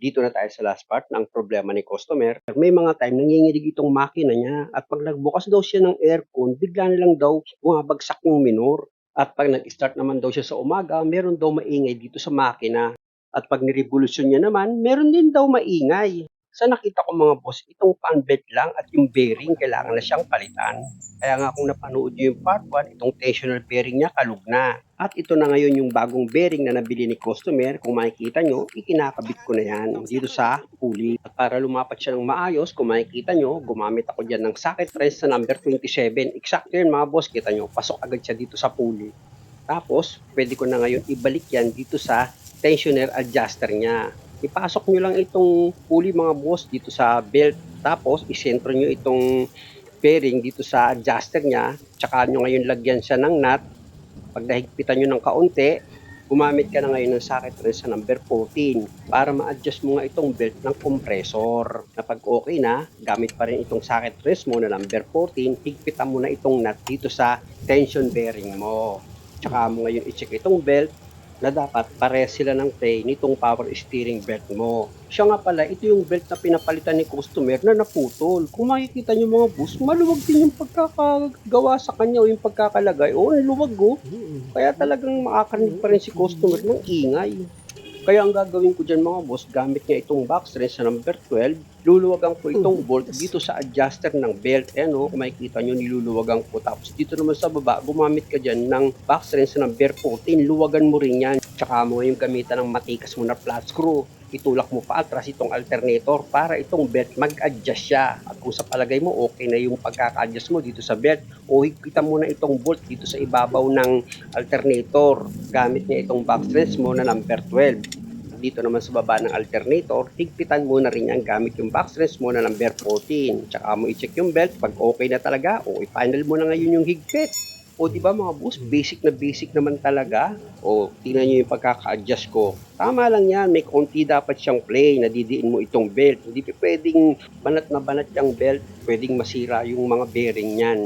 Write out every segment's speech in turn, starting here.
Dito na tayo sa last part ng problema ni customer. May mga time nanginginig itong makina niya at pag nagbukas daw siya ng aircon, bigla na lang daw bumabagsak yung minor. At pag nag-start naman daw siya sa umaga, meron daw maingay dito sa makina. At pag nirevolusyon niya naman, meron din daw maingay. Sa nakita ko mga boss, itong fan belt lang at yung bearing kailangan na siyang palitan. Kaya nga kung napanood niyo yung part 1, itong tensioner bearing niya kalug na. At ito na ngayon yung bagong bearing na nabili ni customer. Kung makikita nyo, ikinakabit ko na yan dito sa pulley. At para lumapat siya ng maayos, kung makikita nyo, gumamit ako dyan ng socket wrench sa number 27. Exacto yun mga boss, kita nyo, pasok agad siya dito sa pulley. Tapos, pwede ko na ngayon ibalik yan dito sa tensioner adjuster niya. Ipasok nyo lang itong pulley mga boss dito sa belt. Tapos, isentro nyo itong bearing dito sa adjuster niya. Tsaka nyo ngayon lagyan siya ng nut. Pag nahigpitan nyo ng kaunti, gumamit ka na ngayon ng socket wrench sa number 14 para ma-adjust mo nga itong belt ng compressor. Na pag okay na, gamit pa rin itong socket wrench mo na number 14, higpitan mo na itong nut dito sa tension bearing mo. Tsaka mo ngayon i-check itong belt na dapat pares sila ng play nitong power steering belt mo. Siya nga pala, ito yung belt na pinapalitan ni customer na naputol. Kung makikita nyo mga boss, maluwag din yung pagkakagawa sa kanya o yung pagkakalagay. Oo, luwag oh. Kaya talagang makakarinig pa rin si customer ng ingay. Kaya ang gagawin ko dyan mga boss, gamit niya itong box wrench sa number 12, luluwagan ko itong bolt dito sa adjuster ng belt. Ayan o, kung makikita nyo, niluluwagan ko. Tapos dito naman sa baba, gumamit ka dyan ng box wrench sa number 14, luwagan mo rin yan. Tsaka mo yung gamitan ng matikas mo na flat screw. Itulak mo pa atras itong alternator para itong belt mag-adjust siya. At kung sa palagay mo okay na yung pagkaka-adjust mo dito sa belt, o higpitan mo na itong bolt dito sa ibabaw ng alternator. Gamit niya itong box wrench mo na number 12. Dito naman sa baba ng alternator, higpitan mo na rin yan gamit yung box wrench mo na number 14. Tsaka mo i-check yung belt. Pag okay na talaga, o i-final mo na ngayon yung higpit. O di ba mga boss, basic na basic naman talaga. O tingnan niyo yung pagkaka-adjust ko. Tama lang yan, may konti dapat siyang play na didiin mo itong belt. Hindi pwedeng banat na banat yung belt, pwedeng masira yung mga bearing niyan.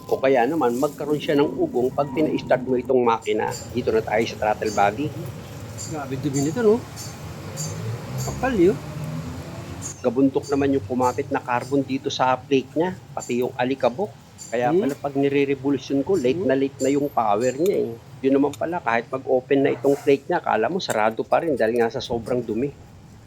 O kaya naman magkaroon siya ng ugong pag tina-start mo itong makina. Dito na tayo sa throttle body. Grabe dumi nito no. Kapal yun. Gabuntok naman yung kumapit na carbon dito sa plate niya, pati yung alikabok. Kaya pala pag nire-revolution ko, late na yung power niya eh. Yun naman pala, kahit mag-open na itong plate niya, akala mo sarado pa rin dahil nga sa sobrang dumi.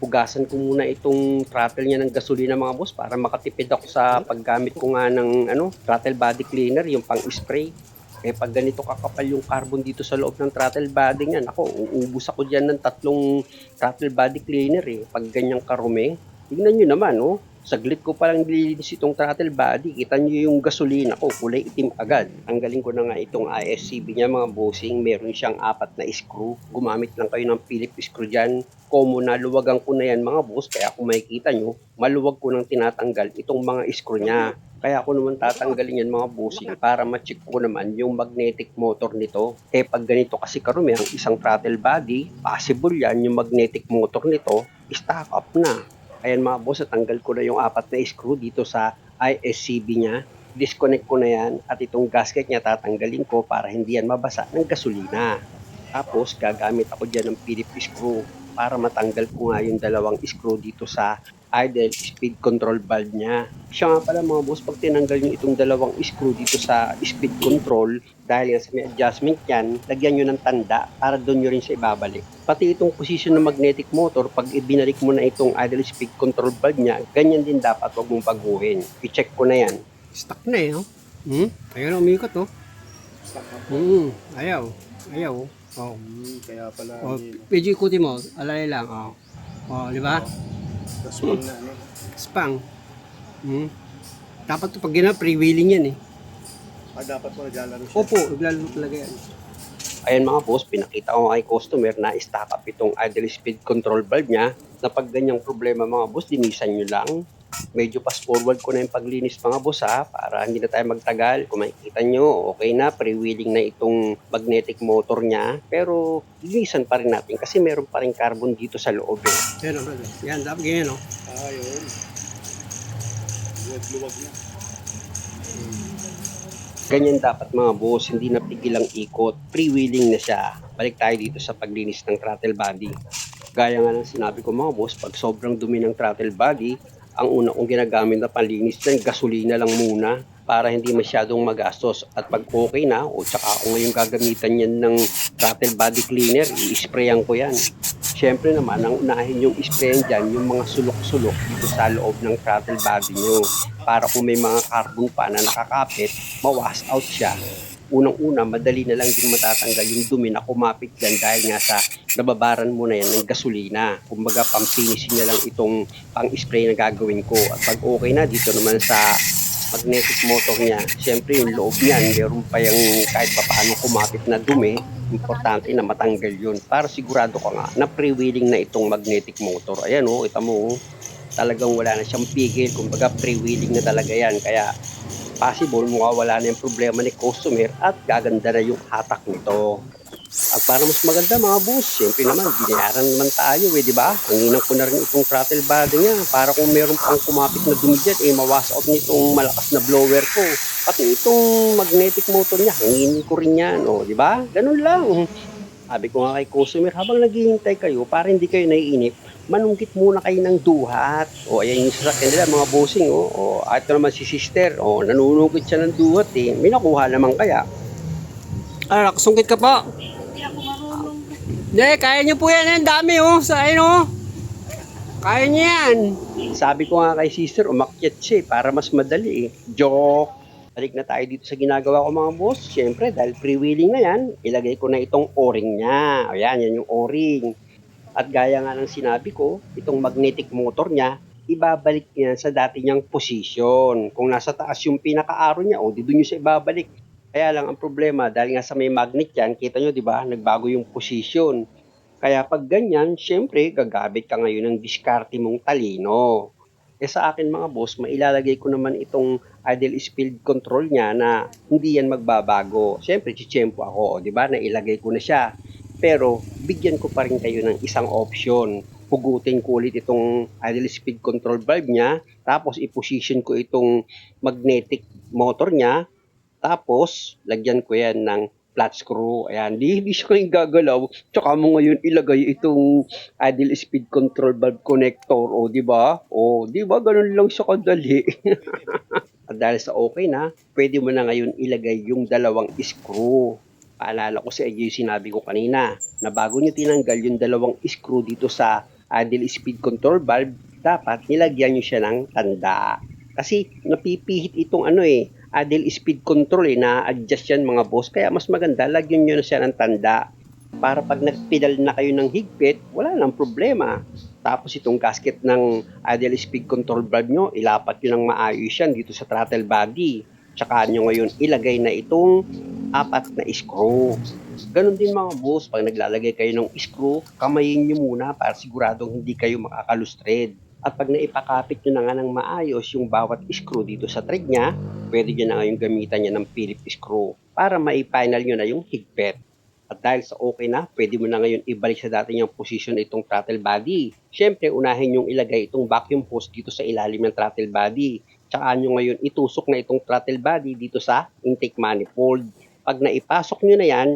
Hugasan ko muna itong throttle niya ng gasolina mga boss para makatipid ako sa paggamit ko nga ng throttle body cleaner, yung pang-spray. Eh pag ganito kakapal yung carbon dito sa loob ng throttle body niyan, ako, uubos ako dyan ng 3 throttle body cleaner eh. Pag ganyang karumi, tignan nyo naman oh. Saglit ko palang nililinis itong throttle body, kita nyo yung gasolina ko, kulay itim agad. Tanggalin ko na nga itong ISCB niya mga bossing, meron siyang 4 na screw. Gumamit lang kayo ng Phillips screw dyan. Common na luwagan ko na yan mga boss, kaya kung makikita nyo, maluwag ko nang tinatanggal itong mga screw niya. Kaya ako naman tatanggalin yan mga bossing para ma-check ko naman yung magnetic motor nito. Eh pag ganito kasi karumi ang isang throttle body, possible yan yung magnetic motor nito, stock up na. Ayan mga boss, natanggal ko na yung 4 na screw dito sa ISCB niya. Disconnect ko na yan at itong gasket niya tatanggalin ko para hindi yan mabasa ng gasolina. Tapos gagamit ako dyan ng Phillips screw para matanggal ko nga yung 2 screw dito sa idle speed control valve niya. Siya nga pala mga boss, pag tinanggal nyo itong 2 screw dito sa speed control, dahil sa may adjustment yan, lagyan nyo ng tanda para doon nyo rin siya ibabalik. Pati itong position ng magnetic motor, pag ibinalik mo na itong idle speed control valve niya, ganyan din dapat, wag mong baguhin. I-check ko na yan. Stuck na eh, no? Ayun, umikot, oh. Ayaw. Oh. Kaya pala Medyo ikutin mo, alay lang, oh. Oh, di ba? spang na Spang. Dapat ito pag gina, pre-wheeling yan eh. dapat mo naglalaro siya. Opo, naglalaro talaga yan. Ayan mga boss, pinakita ko kay customer na stock up itong idle speed control valve niya na pag ganyang problema mga boss, linisan nyo lang. Medyo fast forward ko na yung paglinis mga boss ha, para hindi na tayo magtagal. Kung makikita nyo, okay na, pre-wheeling na itong magnetic motor niya. Pero linisan pa rin natin kasi meron pa rin carbon dito sa loob eh. Yan, dapat ganyan no? Yun. Luwag na. Ganyan dapat mga boss, hindi na pigil ang ikot. Pre-wheeling na siya. Balik tayo dito sa paglinis ng throttle body. Gaya nga ng sinabi ko mga boss, pag sobrang dumi ng throttle body, ang una kong ginagamit na panlinis dyan, gasolina lang muna para hindi masyadong magastos. At pag okay na, o tsaka ako ngayon gagamitan yan ng throttle body cleaner, i-sprayan ko yan. Siyempre naman, ang unahin yung sprayan dyan, yung mga sulok-sulok dito sa loob ng throttle body nyo. Para kung may mga carbon pa na nakakapit, ma-wash out siya. Unang-una, madali na lang din matatanggal yung dumi na kumapit dyan dahil nga sa nababaran mo na yan ng gasolina. Kumbaga, pang-finishing na lang itong pang-spray na gagawin ko. At pag okay na, dito naman sa magnetic motor niya, syempre yung loob niyan, meron pa yung kahit pa paano kumapit na dumi, importante na matanggal yun. Para sigurado ka nga na pre-wheeling na itong magnetic motor. Ayan o, ita mo, talagang wala na siyang pigil. Kumbaga, pre-wheeling na talaga yan. Kaya, possible mawawala na yung problema ni customer at gaganda na yung hatak nito. At para mas maganda mga boss, siyempre naman, binayaran naman tayo di ba? Hanginan ko na rin itong throttle body niya para kung meron pang kumapit na dumi dyan, mawash out nitong malakas na blower ko. Pati itong magnetic motor niya, hanginin ko rin yan, di ba? Ganun lang. Sabi ko nga kay customer, habang naghihintay kayo, para hindi kayo naiinip, manungkit muna kayo ng duhat. Ayan yung sasakyan nila, mga bossing. Ito naman si sister. Nanunungkit siya ng duhat May nakuha naman kaya. Nakasungkit ka pa. Hindi, kaya niyo po yan. Ang dami sa Kaya niya yan. Sabi ko nga kay sister, umakyat siya para mas madali Joke. Balik na tayo dito sa ginagawa ko mga boss. Siyempre, dahil pre-wheeling na yan, ilagay ko na itong o-ring niya. Ayan, yan yung o-ring. At gaya nga ng sinabi ko, itong magnetic motor niya, ibabalik niya sa dati niyang position. Kung nasa taas yung pinaka-arrow niya, di doon niyo siya ibabalik. Kaya lang ang problema, dahil nga sa may magnet yan, kita nyo, di ba, nagbago yung position. Kaya pag ganyan, syempre, gagamit ka ngayon ng diskarte mong talino. Sa akin mga boss, mailalagay ko naman itong idle speed control niya na hindi yan magbabago. Siyempre, chichempo ako, di ba, nailagay ko na siya. Pero, bigyan ko pa rin kayo ng isang option. Pugutin ko ulit itong idle speed control valve niya, tapos i-position ko itong magnetic motor niya, tapos, lagyan ko yan ng flat screw. Ayan, hindi siya kayong gagalaw. Tsaka mo ngayon ilagay itong idle speed control valve connector. Di ba? Di ba? Ganun lang siya kadali. At dahil sa okay na, pwede mo na ngayon ilagay yung dalawang screw. Paalala ko sa inyo yung sinabi ko kanina, na bago nyo tinanggal yung dalawang screw dito sa idle speed control valve, dapat nilagyan nyo siya ng tanda. Kasi napipihit itong idle speed control na-adjust yan mga boss. Kaya mas maganda, lagyan nyo na siya ng tanda. Para pag nagpedal na kayo ng higpit, wala nang problema. Tapos itong gasket ng idle speed control valve nyo, ilapat nyo ng maayos yan dito sa throttle body. Tsaka nyo ngayon ilagay na itong 4 na screw. Ganon din mga boss, pag naglalagay kayo ng screw, kamayin nyo muna para siguradong hindi kayo makakalustred. At pag naipakapit nyo na nga ng maayos yung bawat screw dito sa thread niya, pwede nyo na ngayong gamitan niya ng Phillips screw para mai-final nyo na yung higpit. At dahil sa okay na, pwede mo na ngayon ibalik sa dati niyang position itong throttle body. Siyempre, unahin yung ilagay itong vacuum hose dito sa ilalim ng throttle body. Tsaka nyo ngayon itusok na itong throttle body dito sa intake manifold. Pag naipasok nyo na yan,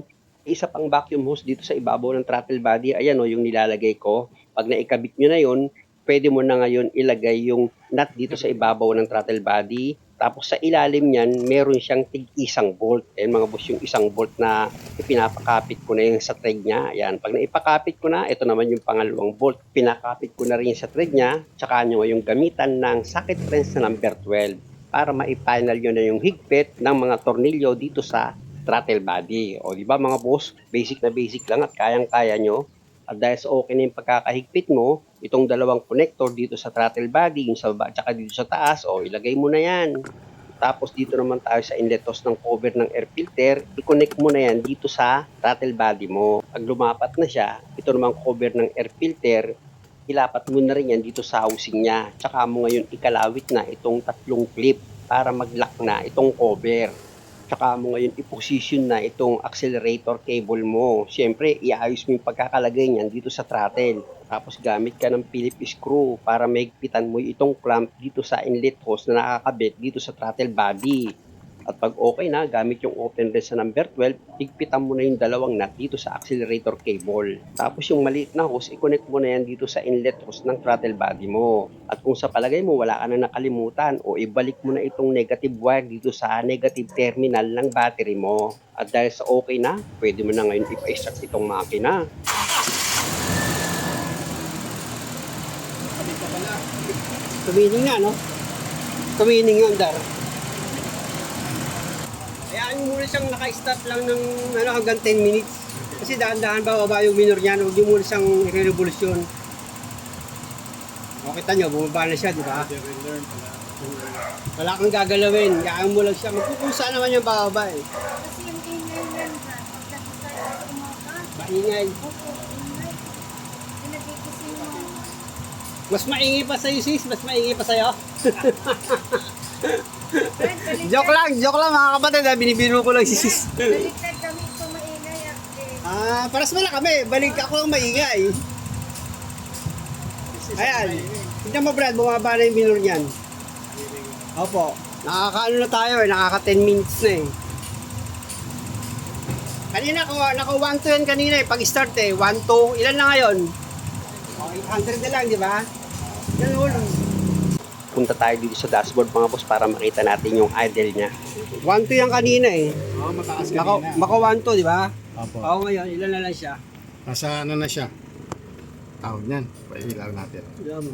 isa pang vacuum hose dito sa ibabaw ng throttle body. Ayan yung nilalagay ko. Pag naikabit nyo na yon, pwede mo na ngayon ilagay yung nut dito sa ibabaw ng throttle body. Tapos sa ilalim niyan, meron siyang tig-isang bolt. Ayan mga boss, yung isang bolt na pinapakapit ko na yung sa thread niya. Ayan, pag naipakapit ko na, ito naman yung pangalawang bolt. Pinakapit ko na rin sa thread niya. Tsaka nyo yung gamitan ng socket wrench na number 12 para ma-final nyo na yung higpit ng mga tornilyo dito sa throttle body. Di ba mga boss, basic na basic lang at kayang-kaya nyo. At dahil sa okay na yung pagkakahigpit mo, itong dalawang connector dito sa throttle body, yung sa baba, tsaka dito sa taas, ilagay mo na yan. Tapos dito naman tayo sa inlet hose ng cover ng air filter, i-connect mo na yan dito sa throttle body mo. Pag lumapat na siya, ito naman cover ng air filter, ilapat mo na rin yan dito sa housing niya. Tsaka mo ngayon ikalawit na itong 3 clip para mag-lock na itong cover. Tsaka mo ngayon i-position na itong accelerator cable mo. Siyempre, iayos mo yung pagkakalagay niyan dito sa throttle. Tapos gamit ka ng Phillips screw para maigpitan mo itong clamp dito sa inlet hose na nakakabit dito sa throttle body. At pag okay na, gamit yung open wrist sa number 12, higpitan mo na yung dalawang nut dito sa accelerator cable. Tapos yung maliit na hose, i-connect mo na yan dito sa inlet hose ng throttle body mo. At kung sa palagay mo wala ka na nakalimutan, o ibalik mo na itong negative wire dito sa negative terminal ng battery mo. At dahil sa okay na, pwede mo na ngayon ipa-start itong makina. Tumining nga, no? Tumining nga, Dar. Hayaan mo muna siyang naka-start lang ng hanggang 10 minutes. Kasi dahan-dahan bababa yung minor niyan, huwag yung muna siyang i-revolusyon. O kita nyo, bumaba na siya, di ba? Wala kang gagalawin, hayaan mo lang siya. Magkukusa naman yung bababa eh. Kasi yung ingay yan, pagdating tayo umaga. Maingay. Opo, ingay. Pinagigising mo. Mas maingay pa sa'yo, sis. Mas maingay pa sa'yo. Fred, baliktad. Joke lang mga kapatid. Binibiro ko lang si sis. Baliktad kami ito maingay at Paras wala kami. Balik ako lang maingay. Ayan. Tignan mo, Brad. Bumaba na yung minor niyan. Opo. Nakakaano na tayo eh. Nakaka 10 minutes na eh. Kanina, naka 1 to yan kanina eh. Pag-start eh. 1 to. Ilan na ngayon? 800 na lang, di ba? Ganun. Punta tayo dito sa dashboard mga boss para makita natin yung idle niya. 1 to yan kanina eh. Oo, mataas Maka 1 to, di ba? Opo. Oo, ngayon. Ilan na lang siya? Nasa ano na siya? Tawag niyan. Pailaw natin. Diyan mo.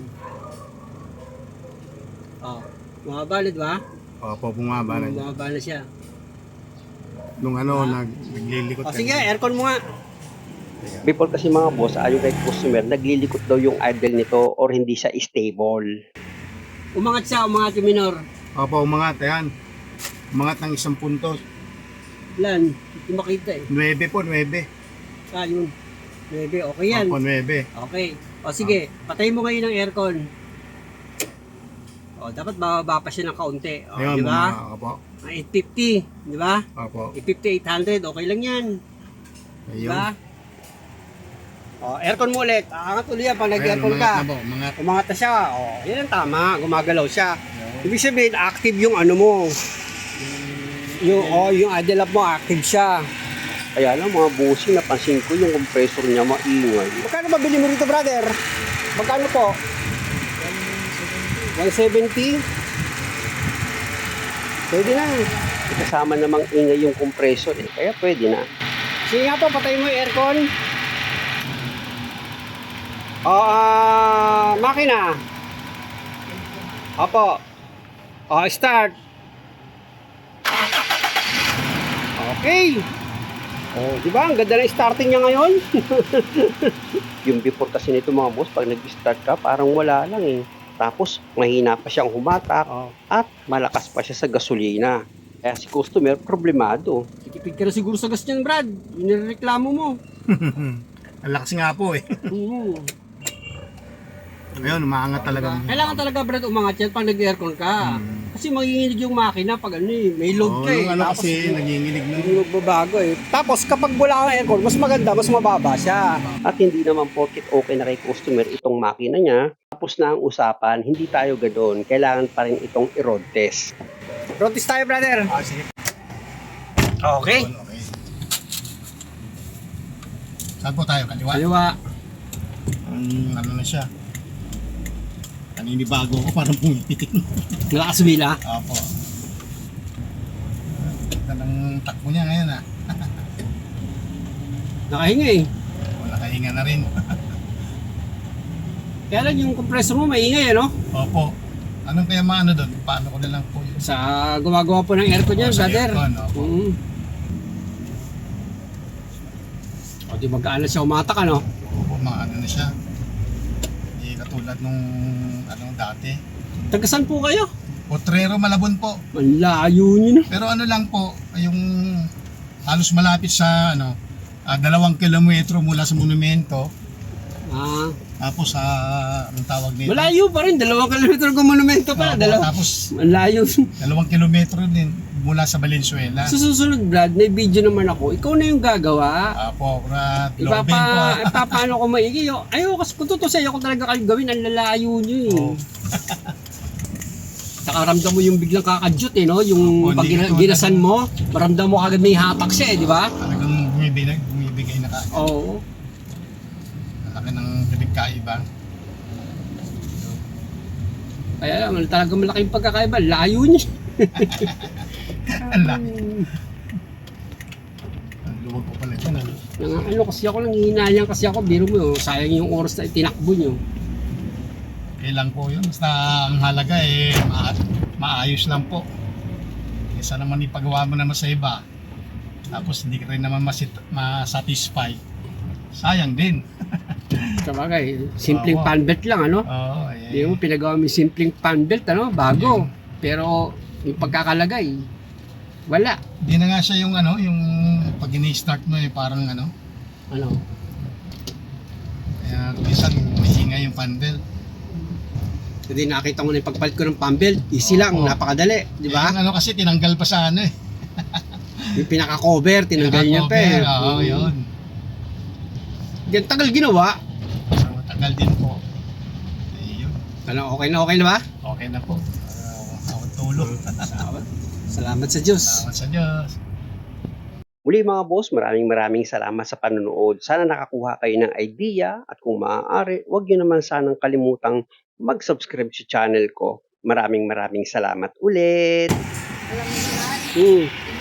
Bumaba na, di ba? Opo, bumaba na niya. Bumaba na siya. Nung naglilikot Sige, aircon mo nga. Before kasi mga boss, ayon kay customer, naglilikot daw yung idle nito or hindi siya stable. Umangat siya, umangat yung minor. Opo, umangat. Ayan. Umangat ng 1 puntos. Ilan? Hindi makita eh. 9 po, 9. Yun. 9, okay yan. Opo, 9. Okay. O sige, patayin mo ngayon ng aircon. O, dapat bababa pa siya ng kaunti. O, Ayun, di ba? Opo. 850, di ba? Opo. 850, 800, okay lang yan. Di Ayun. ba? O, aircon mo ulit. Aangat ulit yan pag Ayan, nag-aircon umangat ka. na po, umangat. Umangat na siya. O, yan ang tama. Gumagalaw siya. Ibig sabihin, active yung ano mo. Yung idle up mo, active siya. Kaya lang mga bossing, napansin ko yung compressor niya maingay. Magkano ba bili mo rito, brother? Magkano po? 170? Pwede na. Kasama namang ingay yung compressor eh. Kaya pwede na. Sige nga po, patayin mo yung aircon. Makina. Opo. Start. Okay. Di ba? Ang ganda na starting niya ngayon. Yung before kasi nito mga boss, pag nag-start ka, parang wala lang eh. Tapos, mahina pa siyang humatak at malakas pa siya sa gasolina. Kaya si customer, problemado. Kitipid ka na siguro sa gas niyan, Brad. Inireklamo mo. Ang lakas nga po eh. Ngayon, umaangat talaga. Kailangan talaga, Brad, umangat yan pag nag-aircon ka. Kasi manginginig yung makina pag may load ka eh. Nung Tapos, kasi nanginginig na. hindi magbabago eh. Tapos kapag wala kang aircon, mas maganda, mas mababa siya. At hindi naman porket okay na kay customer itong makina niya, tapos na ang usapan, hindi tayo ganoon. Kailangan pa rin itong i-road test. Road test tayo, brother. Sige. Okay. Okay. Saan po tayo? Kaliwa? Kaliwa. Ano na siya? Naninibago ako, parang pumipitik. Nakasumila. Opo. Ganda ng takbo niya ngayon Nakahinga eh. Wala kahinga na rin. Kaya lang yung compressor mo maingay ano? Opo. Anong kaya maano doon? Paano ko na lang po yun? Sa gumagawa po ng aircon yan, Sa brother. aircon, opo. O di magkaan na siya umatak ano? Opo, ano na siya. Hindi katulad nung dati. Tagasan po kayo? Potrero, Malabon po. Ang layo nyo na. Pero ano lang po, yung halos malapit sa 2 kilometro mula sa monumento. Tapos anong tawag nito? Malayo pa rin, 2 kilometro kung monumento pa. Opo, tapos Ang layo. 2 kilometro din mula sa Valenzuela. Sa susunod, Brad, may video naman ako. Ikaw na yung gagawa. Apo, lobin po. Paano ko maigi? Ayaw, kasi kung totoo sa'yo, kung talaga kayo gawin, ang lalayo nyo eh. Oo. Saka Tsaka ramdam mo yung biglang kakadyot eh, no? Yung Opo, pag hindi ko ginasan mo, maramdam mo kagad may hapak siya eh, di ba? Talagang bumibigay na kaagad. Oo. Malaki ng pinagkaiba. Kaya lang, talagang malaking pagkakaiba. Layo niya. Ang laki. Ang luwag ko pala dyan. Ano? Ano kasi ako lang, hinahinayang kasi ako. Biro mo, sayang yung oras na itinakbo nyo. Kailan po yun? Basta ang halaga eh, maayos lang po. Isa naman ipagawa mo naman sa iba. Tapos hindi ka rin naman masatisfy. Sayang din. Sabagay, simpleng Oo. panbelt lang, ano? Oo, Hindi mo pinagawa mo yung simpleng panbelt, ano? Bago. Pero yung pagkakalagay, wala. Hindi na nga siya yung ano, yung pag ini-start mo eh, parang ano. Ano? Kaya minsan mahinga yung panbelt. Hindi nakita mo na yung pagpalit ko ng panbelt. Easy lang, Oo. napakadali. Di ba? Yung ano kasi tinanggal pa sa ano eh. Yung pinaka-cover, tinanggal niya pa eh. Oo, yun. Yan, tagal ginawa. So, matagal din po. Eh, yun. Ano, okay na ba? Okay na po. Ako tulog. Salamat sa Diyos. Salamat sa Diyos. Muli mga boss, maraming salamat sa panonood. Sana nakakuha kayo ng idea at kung maaari, huwag nyo naman sanang kalimutang mag-subscribe sa channel ko. Maraming salamat ulit. Alam mo na, Hmm.